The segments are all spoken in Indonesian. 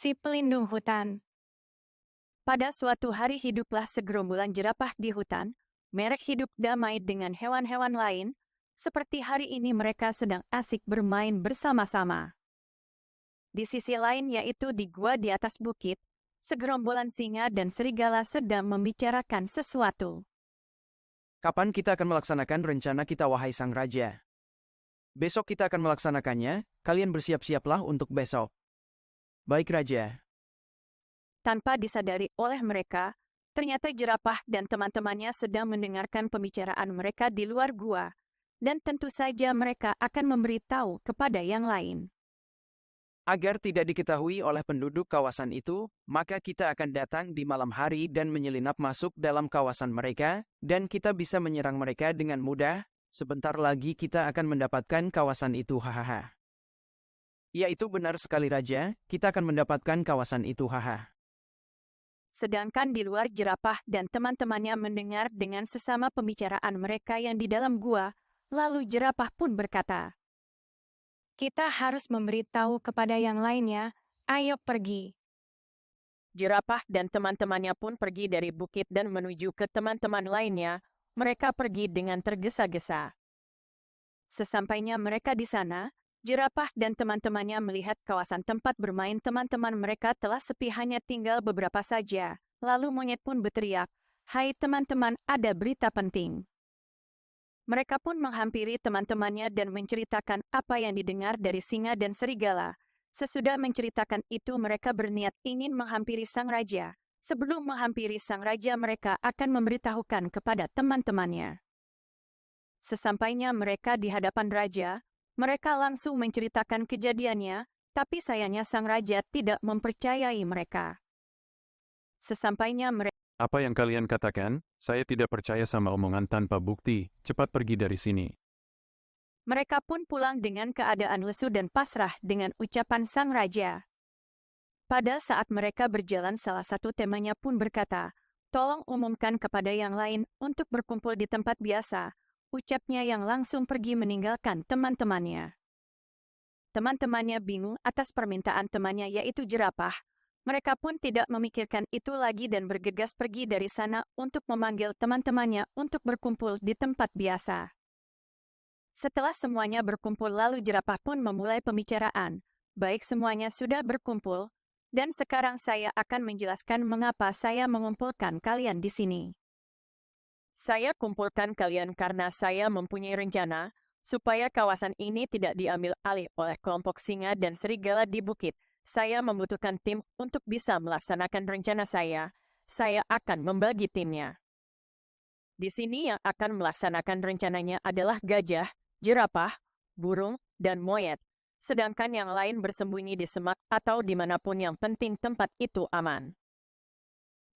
Si pelindung hutan. Pada suatu hari hiduplah segerombolan jerapah di hutan, mereka hidup damai dengan hewan-hewan lain, seperti hari ini mereka sedang asik bermain bersama-sama. Di sisi lain yaitu di gua di atas bukit, segerombolan singa dan serigala sedang membicarakan sesuatu. Kapan kita akan melaksanakan rencana kita, wahai Sang Raja? Besok kita akan melaksanakannya, kalian bersiap-siaplah untuk besok. Baik, Raja. Tanpa disadari oleh mereka, ternyata jerapah dan teman-temannya sedang mendengarkan pembicaraan mereka di luar gua, dan tentu saja mereka akan memberitahu kepada yang lain. Agar tidak diketahui oleh penduduk kawasan itu, maka kita akan datang di malam hari dan menyelinap masuk dalam kawasan mereka, dan kita bisa menyerang mereka dengan mudah. Sebentar lagi kita akan mendapatkan kawasan itu, hahaha. Ya, itu benar sekali, Raja, kita akan mendapatkan kawasan itu, haha. Sedangkan di luar jerapah dan teman-temannya mendengar dengan sesama pembicaraan mereka yang di dalam gua, lalu jerapah pun berkata, "Kita harus memberitahu kepada yang lainnya, ayo pergi." Jerapah dan teman-temannya pun pergi dari bukit dan menuju ke teman-teman lainnya, mereka pergi dengan tergesa-gesa. Sesampainya mereka di sana, jerapah dan teman-temannya melihat kawasan tempat bermain teman-teman mereka telah sepi, hanya tinggal beberapa saja. Lalu monyet pun berteriak, "Hai teman-teman, ada berita penting." Mereka pun menghampiri teman-temannya dan menceritakan apa yang didengar dari singa dan serigala. Sesudah menceritakan itu mereka berniat ingin menghampiri sang raja. Sebelum menghampiri sang raja mereka akan memberitahukan kepada teman-temannya. Sesampainya mereka di hadapan raja, mereka langsung menceritakan kejadiannya, tapi sayangnya sang raja tidak mempercayai mereka. Sesampainya mereka, Apa yang kalian katakan? Saya tidak percaya sama omongan tanpa bukti. Cepat pergi dari sini. mereka pun pulang dengan keadaan lesu dan pasrah dengan ucapan sang raja. Pada saat mereka berjalan, salah satu temannya pun berkata, "Tolong umumkan kepada yang lain untuk berkumpul di tempat biasa." Ucapnya yang langsung pergi meninggalkan teman-temannya. Teman-temannya bingung atas permintaan temannya yaitu jerapah. Mereka pun tidak memikirkan itu lagi dan bergegas pergi dari sana untuk memanggil teman-temannya untuk berkumpul di tempat biasa. Setelah semuanya berkumpul lalu jerapah pun memulai pembicaraan. "Baik, semuanya sudah berkumpul, dan sekarang saya akan menjelaskan mengapa saya mengumpulkan kalian di sini. Saya kumpulkan kalian karena saya mempunyai rencana supaya kawasan ini tidak diambil alih oleh kelompok singa dan serigala di bukit. Saya membutuhkan tim untuk bisa melaksanakan rencana saya. Saya akan membagi timnya. Di sini yang akan melaksanakan rencananya adalah gajah, jerapah, burung, dan moyet. Sedangkan yang lain bersembunyi di semak atau dimanapun yang penting tempat itu aman.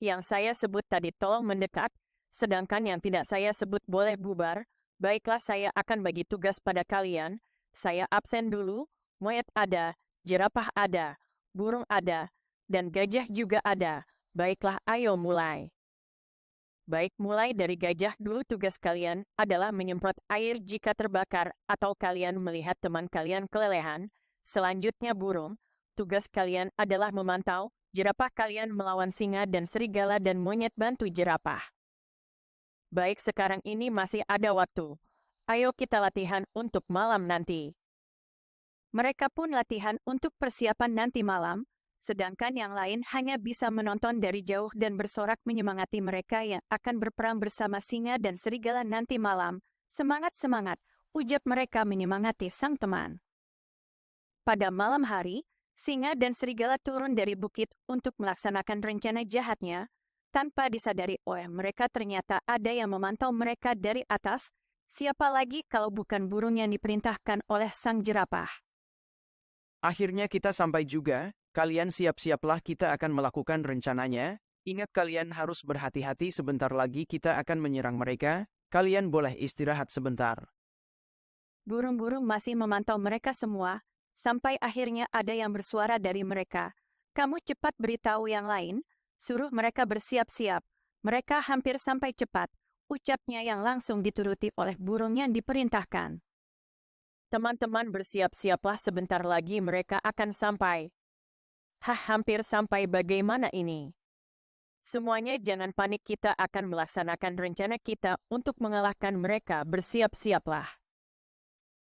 Yang saya sebut tadi tolong mendekat, sedangkan yang tidak saya sebut boleh bubar. Baiklah, saya akan bagi tugas pada kalian. Saya absen dulu, moyet ada, jerapah ada, burung ada, dan gajah juga ada. Baiklah, ayo mulai. Baik, mulai dari gajah dulu. Tugas kalian adalah menyemprot air jika terbakar atau kalian melihat teman kalian kelelahan. Selanjutnya burung, tugas kalian adalah memantau. Jerapah kalian melawan singa dan serigala dan monyet bantu jerapah. Baik, sekarang ini masih ada waktu. Ayo kita latihan untuk malam nanti. Mereka pun latihan untuk persiapan nanti malam, sedangkan yang lain hanya bisa menonton dari jauh dan bersorak menyemangati mereka yang akan berperang bersama singa dan serigala nanti malam. "Semangat, semangat," ujar mereka menyemangati sang teman. Pada malam hari, singa dan serigala turun dari bukit untuk melaksanakan rencana jahatnya. Tanpa disadari oleh mereka ternyata ada yang memantau mereka dari atas. Siapa lagi kalau bukan burung yang diperintahkan oleh sang jerapah. Akhirnya kita sampai juga, kalian siap-siaplah, kita akan melakukan rencananya. Ingat, kalian harus berhati-hati, sebentar lagi kita akan menyerang mereka, kalian boleh istirahat sebentar. Burung-burung masih memantau mereka semua, sampai akhirnya ada yang bersuara dari mereka. "Kamu cepat beritahu yang lain, suruh mereka bersiap-siap. Mereka hampir sampai cepat," ucapnya yang langsung dituruti oleh burung yang diperintahkan. "Teman-teman bersiap-siaplah, sebentar lagi mereka akan sampai." Hampir sampai bagaimana ini? Semuanya jangan panik, kita akan melaksanakan rencana kita untuk mengalahkan mereka, bersiap-siaplah.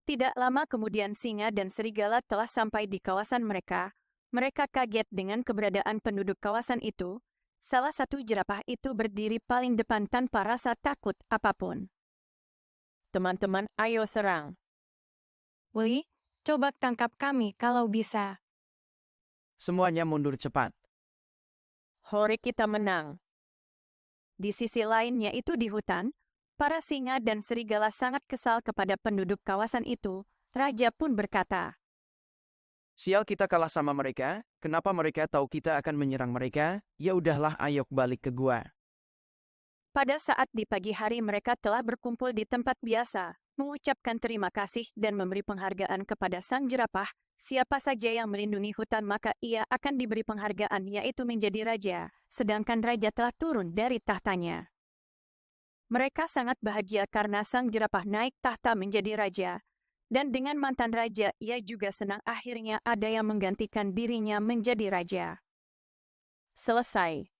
Tidak lama kemudian singa dan serigala telah sampai di kawasan mereka. Mereka kaget dengan keberadaan penduduk kawasan itu. Salah satu jerapah itu berdiri paling depan tanpa rasa takut apapun. Teman-teman, ayo serang. Woi, coba tangkap kami kalau bisa. Semuanya mundur cepat. Hore, kita menang. Di sisi lain, yaitu di hutan, para singa dan serigala sangat kesal kepada penduduk kawasan itu. Raja pun berkata, Sial, kita kalah sama mereka. Kenapa mereka tahu kita akan menyerang mereka? Ya udahlah, ayo balik ke gua. pada saat di pagi hari mereka telah berkumpul di tempat biasa, mengucapkan terima kasih dan memberi penghargaan kepada sang jerapah. Siapa saja yang melindungi hutan maka ia akan diberi penghargaan, yaitu menjadi raja, sedangkan raja telah turun dari tahtanya. Mereka sangat bahagia karena sang jerapah naik tahta menjadi raja, dan dengan mantan raja ia juga senang akhirnya ada yang menggantikan dirinya menjadi raja. Selesai.